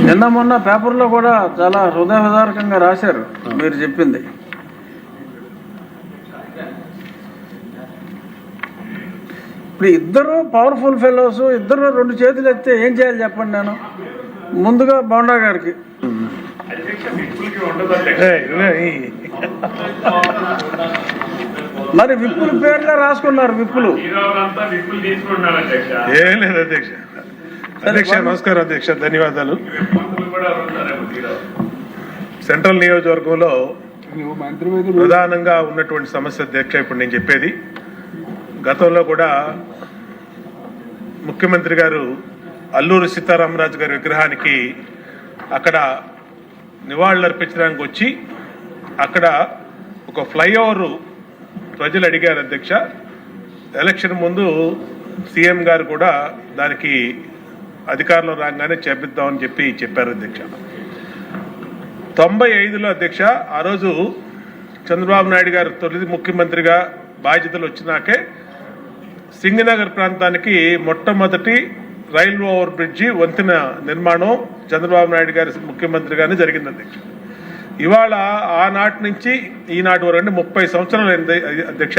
నిన్న మొన్న పేపర్లో కూడా చాలా హృదయవిదారకంగా రాశారు మీరు చెప్పింది. ఇప్పుడు ఇద్దరు పవర్ఫుల్ ఫెలోస్, ఇద్దరు రెండు చేతులు ఎత్తే ఏం చేయాలి చెప్పండి. నేను ముందుగా బోండా గారికి మరి విప్పుల పేర్లే రాసుకున్నారు. విప్పులు ఏం లేదు అధ్యక్ష. అధ్యక్ష నమస్కారం అధ్యక్ష, ధన్యవాదాలు. సెంట్రల్ నియోజకవర్గంలో ప్రధానంగా ఉన్నటువంటి సమస్య అధ్యక్ష ఇప్పుడు నేను చెప్పేది. గతంలో కూడా ముఖ్యమంత్రి గారు అల్లూరి సీతారామరాజు గారి విగ్రహానికి అక్కడ నివాళులర్పించడానికి వచ్చి అక్కడ ఒక ఫ్లైఓవర్ ప్రజలు అడిగారు అధ్యక్ష. ఎలక్షన్ ముందు సీఎం గారు కూడా దానికి అధికారంలో రాగానే చేపిద్దామని చెప్పారు అధ్యక్ష. 95లో అధ్యక్ష ఆ రోజు చంద్రబాబు నాయుడు గారు తొలి ముఖ్యమంత్రిగా బాధ్యతలు వచ్చినాకే సింగనగర్ ప్రాంతానికి మొట్టమొదటి రైల్వే ఓవర్ బ్రిడ్జి వంతెన నిర్మాణం చంద్రబాబు నాయుడు గారి ముఖ్యమంత్రిగానే జరిగింది అధ్యక్ష. ఇవాళ ఆనాటి నుంచి ఈనాటి వరకు 30 సంవత్సరాలు అయింది అధ్యక్ష.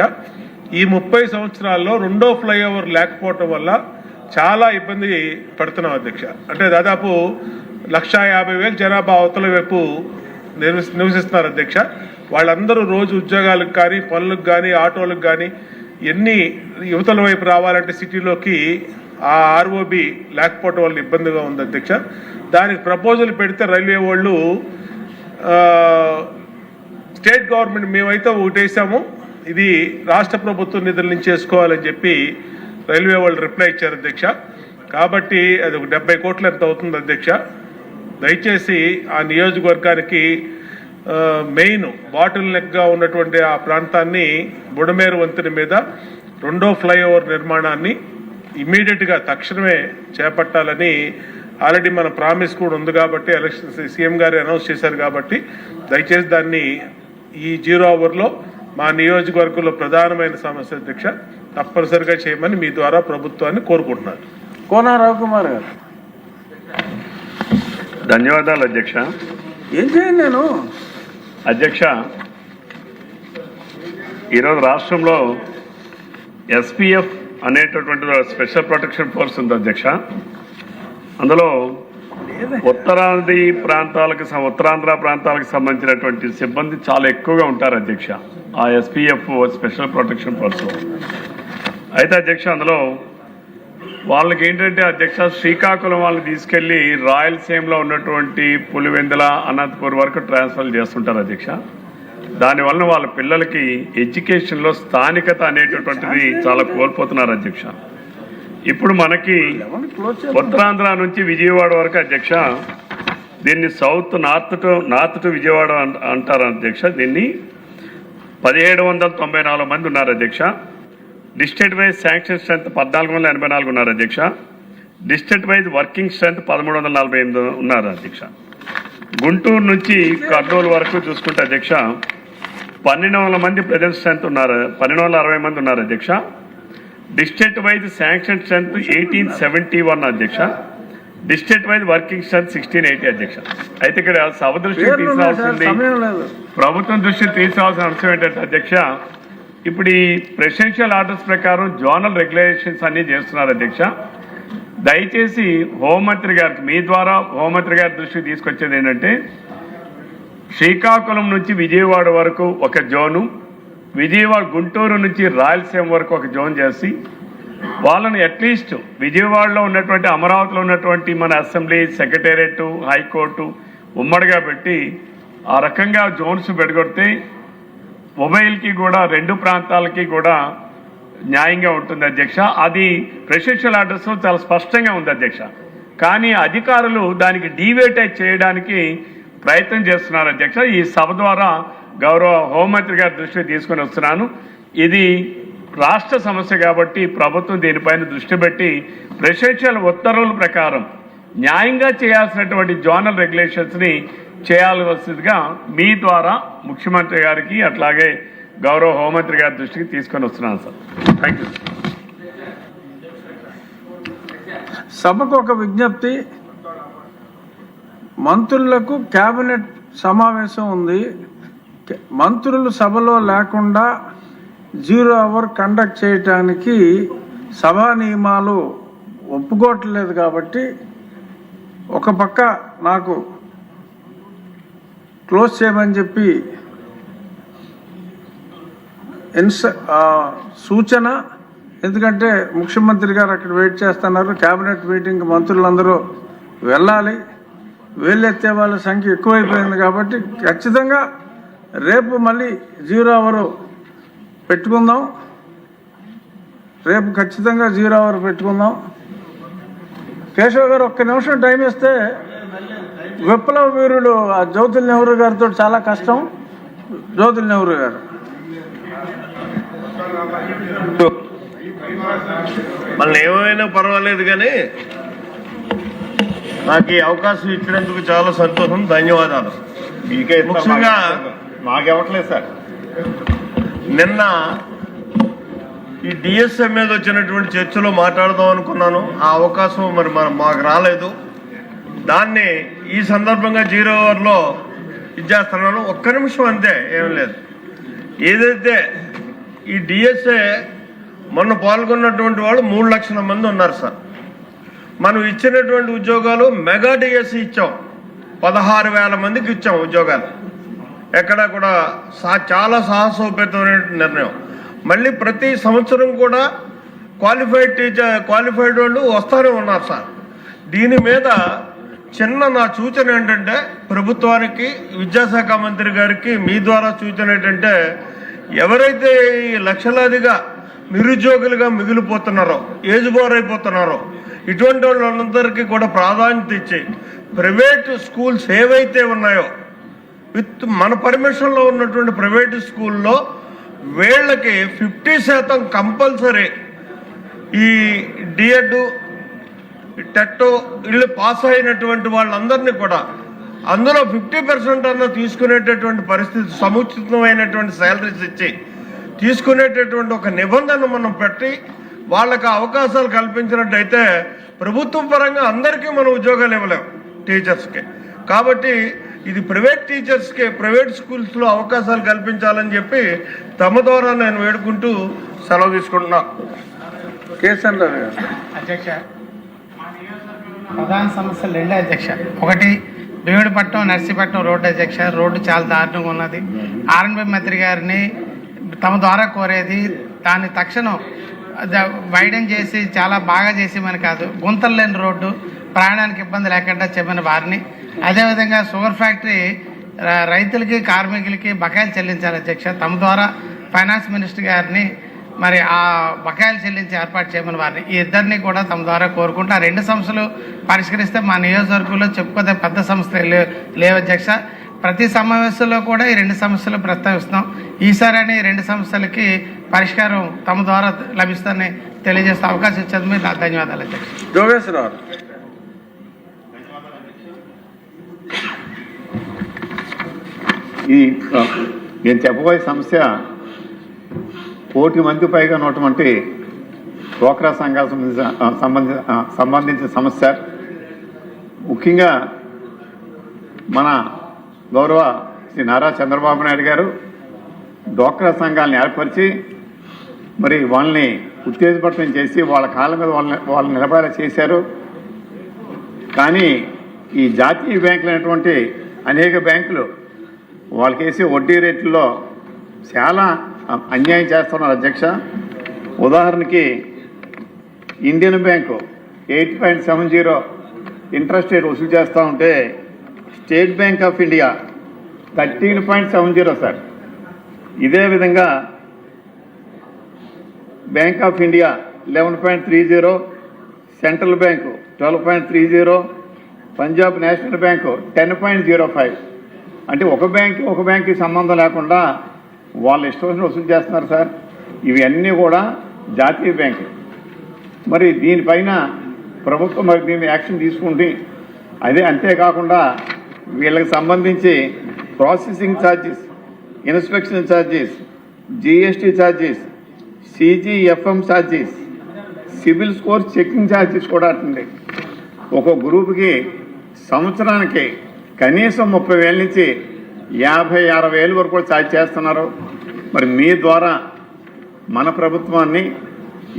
ఈ 30 సంవత్సరాల్లో రెండో ఫ్లైఓవర్ లేకపోవటం వల్ల చాలా ఇబ్బంది పడుతున్నాం అధ్యక్ష. అంటే దాదాపు 150,000 జనాభా అవతల వైపు నివసిస్తున్నారు అధ్యక్ష. వాళ్ళందరూ రోజు ఉద్యోగాలకు కానీ పనులకు కానీ ఆటోలకు కానీ ఎన్ని యువతల వైపు రావాలంటే సిటీలోకి ఆ ఆర్ఓబి లేకపోవటం వల్ల ఇబ్బందిగా ఉంది అధ్యక్ష. దానికి ప్రపోజల్ పెడితే రైల్వే వాళ్ళు స్టేట్ గవర్నమెంట్ మేమైతే ఒకటేసాము, ఇది రాష్ట్ర ప్రభుత్వం నిధుల నుంచి చేసుకోవాలని చెప్పి రైల్వే వాళ్ళు రిప్లై ఇచ్చారు అధ్యక్ష. కాబట్టి అది ఒక 70 కోట్లు ఎంత అవుతుంది అధ్యక్ష. దయచేసి ఆ నియోజకవర్గానికి మెయిన్ బాటిల్ నెక్గా ఉన్నటువంటి ఆ ప్రాంతాన్ని బుడమేరు వంతెన మీద రెండో ఫ్లైఓవర్ నిర్మాణాన్ని ఇమీడియట్గా తక్షణమే చేపట్టాలని ఆల్రెడీ మన ప్రామిస్ కూడా ఉంది కాబట్టి ఎలక్షన్ సీఎం గారు అనౌన్స్ చేశారు కాబట్టి దయచేసి దాన్ని ఈ 0 అవర్లో మా నియోజకవర్గంలో ప్రధానమైన సమస్య అధ్యక్ష తప్పనిసరిగా చేయమని మీ ద్వారా ప్రభుత్వాన్ని కోరుకుంటున్నారు. కోన రవికుమార్ గారు. ధన్యవాదాలు అధ్యక్ష. ఏం చేయండి నేను అధ్యక్ష, ఈరోజు రాష్ట్రంలో ఎస్పీఎఫ్ అనేటటువంటి స్పెషల్ ప్రొటెక్షన్ ఫోర్స్ ఉంది అధ్యక్ష. అందులో ఉత్తరాంధ్ర ప్రాంతాలకు సంబంధించినటువంటి సిబ్బంది చాలా ఎక్కువగా ఉంటారు అధ్యక్ష ఆ ఎస్పీఎఫ్ స్పెషల్ ప్రొటెక్షన్ ఫోర్స్. అయితే అధ్యక్ష అందులో వాళ్ళకి ఏంటంటే అధ్యక్ష శ్రీకాకుళం వాళ్ళని తీసుకెళ్లి రాయలసీమలో ఉన్నటువంటి పులివెందుల అనంతపూర్ వరకు ట్రాన్స్ఫర్ చేస్తుంటారు అధ్యక్ష. దానివల్ల వాళ్ళ పిల్లలకి ఎడ్యుకేషన్లో స్థానికత అనేటటువంటిది చాలా కోల్పోతున్నారు అధ్యక్ష. ఇప్పుడు మనకి ఉత్తరాంధ్ర నుంచి విజయవాడ వరకు అధ్యక్ష దీన్ని నార్త్ టు విజయవాడ అంటారు అధ్యక్ష. దీన్ని 1794 మంది ఉన్నారు అధ్యక్ష. డిస్ట్రిక్ట్ వైజ్ శాంక్షన్ స్ట్రెంత్ 1484 ఉన్నారు అధ్యక్ష. డిస్ట్రిక్ట్ వైజ్ వర్కింగ్ స్ట్రెంత్ 1348 ఉన్నారు అధ్యక్ష. గుంటూరు నుంచి కర్నూలు వరకు చూసుకుంటే అధ్యక్ష 1200 మంది ప్రజెంట్ స్ట్రెంత్ ఉన్నారు, 1260 మంది ఉన్నారు అధ్యక్ష. డిస్ట్రిక్ట్ వైజ్ శాంక్షన్ స్ట్రెంత్ 1871 అధ్యక్ష. డిస్ట్రిక్ట్ వైజ్ వర్కింగ్ స్ట్రెంత్ 1680 అధ్యక్ష. అయితే ఇక్కడ సభ దృష్టికి తీసుకోవాల్సింది, ప్రభుత్వం దృష్టికి తీసుకోవాల్సిన అంశం ఏంటంటే అధ్యక్ష ఇప్పుడు ఈ ప్రెసిడెన్షియల్ ఆర్డర్స్ ప్రకారం జోనల్ రెగ్యులేషన్స్ అన్నీ చేస్తున్నారు అధ్యక్ష. దయచేసి హోంమంత్రి గారికి మీ ద్వారా హోంమంత్రి గారి దృష్టికి తీసుకొచ్చేది ఏంటంటే శ్రీకాకుళం నుంచి విజయవాడ వరకు ఒక జోను, గుంటూరు నుంచి రాయలసీమ వరకు ఒక జోన్ చేసి వాళ్ళని అట్లీస్ట్ విజయవాడలో ఉన్నటువంటి అమరావతిలో ఉన్నటువంటి మన అసెంబ్లీ సెక్రటేరియట్ హైకోర్టు ఉమ్మడిగా పెట్టి ఆ రకంగా జోన్స్ పెట్టుకొడితే మొబైల్కి కూడా రెండు ప్రాంతాలకి కూడా న్యాయంగా ఉంటుంది అధ్యక్ష. అది ప్రెసిడెన్షియల్ ఆర్డర్స్ చాలా స్పష్టంగా ఉంది అధ్యక్ష. కానీ అధికారులు దానికి డీవియేట్ చేయడానికి ప్రయత్నం చేస్తున్నారు అధ్యక్ష. ఈ సభ ద్వారా గౌరవ హోంమంత్రి గారి దృష్టికి తీసుకొని వస్తున్నాను. ఇది రాష్ట్ర సమస్య కాబట్టి ప్రభుత్వం దీనిపైన దృష్టి పెట్టి ప్రెసిడెన్షియల్ ఉత్తర్వుల ప్రకారం న్యాయంగా చేయాల్సినటువంటి జోనల్ రెగ్యులేషన్స్ని చేయాల్సిందిగా మీ ద్వారా ముఖ్యమంత్రి గారికి అట్లాగే గౌరవ హోంమంత్రి గారి దృష్టికి తీసుకొని వస్తున్నాను సార్. Thank you. సభకు ఒక విజ్ఞప్తి. మంత్రులకు కేబినెట్ సమావేశం ఉంది. మంత్రులు సభలో లేకుండా 0 అవర్ కండక్ట్ చేయటానికి సభా నియమాలు ఒప్పుకోవట్లేదు. కాబట్టి ఒక పక్క నాకు క్లోజ్ చేయమని చెప్పి సూచన. ఎందుకంటే ముఖ్యమంత్రి గారు అక్కడ వెయిట్ చేస్తున్నారు. కేబినెట్ మీటింగ్ మంత్రులందరూ వెళ్ళాలి. వేలెత్తే వాళ్ళ సంఖ్య ఎక్కువైపోయింది. కాబట్టి ఖచ్చితంగా రేపు మళ్ళీ 0 అవర్ పెట్టుకుందాం. రేపు ఖచ్చితంగా 0 అవర్ పెట్టుకుందాం. కేశవ్ గారు ఒక్క నిమిషం టైం ఇస్తే విప్లవ వీరుడు జ్యోతిల్ నెహ్రూ గారితో చాలా కష్టం. జ్యోతిల్ నెహ్రూ గారు. మళ్ళీ ఏమైనా పర్వాలేదు కానీ నాకు ఈ అవకాశం ఇచ్చినందుకు చాలా సంతోషం. ధన్యవాదాలు. మీకే ముఖ్యంగా మాకెవట్లేదు సార్. నిన్న ఈ డిఎస్ఎం మీద వచ్చినటువంటి చర్చలో మాట్లాడదాం అనుకున్నాను. ఆ అవకాశం మరి మాకు రాలేదు. దాన్ని ఈ సందర్భంగా 0 అవర్లో ఇచ్చేస్తున్నాను. ఒక్క నిమిషం అంతే, ఏం లేదు. ఏదైతే ఈ డిఎస్ఏ మొన్న పాల్గొన్నటువంటి వాళ్ళు 3 లక్షల మంది ఉన్నారు సార్. మనం ఇచ్చినటువంటి ఉద్యోగాలు మెగా డిఎస్సి ఇచ్చాం. 16,000 మందికి ఇచ్చాం ఉద్యోగాలు. ఎక్కడా కూడా చాలా సాహసోపేతమైన నిర్ణయం. మళ్ళీ ప్రతి సంవత్సరం కూడా క్వాలిఫైడ్ వాళ్ళు వస్తూనే ఉన్నారు సార్. దీని మీద నా సూచన ఏంటంటే ప్రభుత్వానికి, విద్యాశాఖ మంత్రి గారికి మీ ద్వారా సూచన ఏంటంటే ఎవరైతే ఈ లక్షలాదిగా నిరుద్యోగులుగా మిగిలిపోతున్నారో, ఏజ్ బోర్ అయిపోతున్నారో ఇటువంటి వాళ్ళందరికీ కూడా ప్రాధాన్యత ఇచ్చి ప్రైవేట్ స్కూల్స్ ఏవైతే ఉన్నాయో విత్ మన పర్మిషన్లో ఉన్నటువంటి ప్రైవేట్ స్కూల్లో వీళ్ళకి 50% కంపల్సరీ ఈ డిఎడ్ టెట్ వీళ్ళు పాస్ అయినటువంటి వాళ్ళందరినీ కూడా అందులో 50% అన్న తీసుకునేటటువంటి పరిస్థితి, సముచితమైనటువంటి శాలరీస్ ఇచ్చి తీసుకునేటటువంటి ఒక నిబంధన మనం పెట్టి వాళ్ళకి అవకాశాలు కల్పించినట్టయితే ప్రభుత్వ పరంగా అందరికీ మనం ఉద్యోగాలు ఇవ్వలేం టీచర్స్కి. కాబట్టి ఇది ప్రైవేట్ టీచర్స్కి ప్రైవేట్ స్కూల్స్లో అవకాశాలు కల్పించాలని చెప్పి తమ ద్వారా నేను వేడుకుంటూ సెలవు తీసుకుంటున్నా. కేసన్ రావు గారు. అధ్యక్ష, ప్రధాన సమస్యలు 2 అధ్యక్ష. ఒకటి భీముడిపట్నం నర్సీపట్నం రోడ్డు అధ్యక్ష. రోడ్డు చాలా దారుణంగా ఉన్నది. ఆర్ఎన్బి మంత్రి గారిని తమ ద్వారా కోరేది దాన్ని తక్షణం వైడెన్ చేసి చాలా బాగా చేసేమని కాదు, గుంతలు లేని రోడ్డు ప్రయాణానికి ఇబ్బంది లేకుండా చెప్పిన వారిని. అదేవిధంగా షుగర్ ఫ్యాక్టరీ రైతులకి కార్మికులకి బకాయిలు చెల్లించాలి అధ్యక్ష. తమ ద్వారా ఫైనాన్స్ మినిస్టర్ గారిని మరి ఆ బకాయిలు చెల్లించి ఏర్పాటు చేయమని వారిని, ఈ ఇద్దరిని కూడా తమ ద్వారా కోరుకుంటూ ఆ 2 సమస్యలు పరిష్కరిస్తే మా నియోజకవర్గంలో చెప్పుకోతే పెద్ద సమస్యలు లేవు అధ్యక్ష. ప్రతి సమావేశంలో కూడా ఈ 2 సమస్యలు ప్రస్తావిస్తున్నాం. ఈసారి ఈ 2 సమస్యలకి పరిష్కారం తమ ద్వారా లభిస్తుందని తెలియజేస్తే అవకాశం ఇచ్చేందుకు మీకు నా ధన్యవాదాలు అధ్యక్ష. జోగేశ్వరరావు. ఈ నేను చెప్పబోయే సమస్య 1,000 మంది పైగా ఉన్నటువంటి డ్వాక్రా సంఘాలకు సంబంధించిన సమస్య. ముఖ్యంగా మన గౌరవ శ్రీ నారా చంద్రబాబు నాయుడు గారు డ్వాక్రా సంఘాలను ఏర్పరిచి మరి వాళ్ళని ఉత్తేజపడటం చేసి వాళ్ళ కాళ్ళ మీద వాళ్ళని నిలబడేలా చేశారు. కానీ ఈ జాతీయ బ్యాంకులు అనేటువంటి అనేక బ్యాంకులు వాళ్ళకేసి వడ్డీ రేట్లలో చాలా అన్యాయం చేస్తున్నారు అధ్యక్ష. ఉదాహరణకి ఇండియన్ బ్యాంకు 8.70 ఇంట్రెస్ట్ రేట్ వసూలు చేస్తూ ఉంటే state bank of India 13.70 sir. ఇదే విధంగా bank of India 11.30, central bank 12.30, Punjab national bank 10.05. అంటే ఒక బ్యాంక్కి సంబంధం లేకుండా వాళ్ళు ఇష్టం వసూలు చేస్తున్నారు సార్. ఇవన్నీ కూడా జాతీయ బ్యాంకులు. మరి దీనిపైన ప్రభుత్వం మరి దీన్ని యాక్షన్ తీసుకుంటే అంతేకాకుండా వీళ్ళకి సంబంధించి processing charges, inspection charges, GST charges, CGFM charges, CIBIL score checking charges కూడా ఉంటుంది. ఒక గ్రూప్కి సంవత్సరానికి కనీసం 30,000 నుంచి 50,000-60,000 వరకు కూడా ఛార్జ్ చేస్తున్నారు. మరి మీ ద్వారా మన ప్రభుత్వాన్ని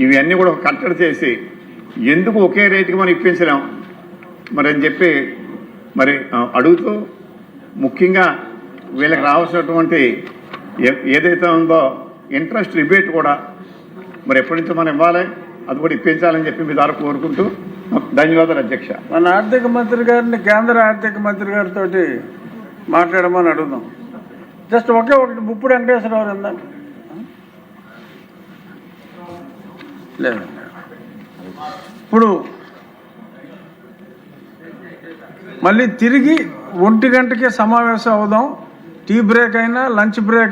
ఇవన్నీ కూడా కట్టడి చేసి ఎందుకు ఒకే రేటుకి మనం ఇప్పించలేం మరి అని చెప్పి మరి అడుగుతూ, ముఖ్యంగా వీళ్ళకి రావాల్సినటువంటి ఏదైతే ఉందో ఇంట్రెస్ట్ రిబేట్ కూడా మరి ఎప్పటి నుంచో మనం ఇవ్వాలి, అది కూడా ఇప్పించాలని చెప్పి మీ ద్వారా కోరుకుంటూ ధన్యవాదాలు అధ్యక్ష. మన ఆర్థిక మంత్రి గారిని కేంద్ర ఆర్థిక మంత్రి గారితో మాట్లాడమని అడుగుదాం. జస్ట్ ఒకటి ముప్పుడు వెంకటేశ్వరరావు ఉందండి. లేదండి. ఇప్పుడు మళ్ళీ తిరిగి 1 గంటకే సమావేశం అవుదాం. టీ బ్రేక్ అయినా లంచ్ బ్రేక్ అయినా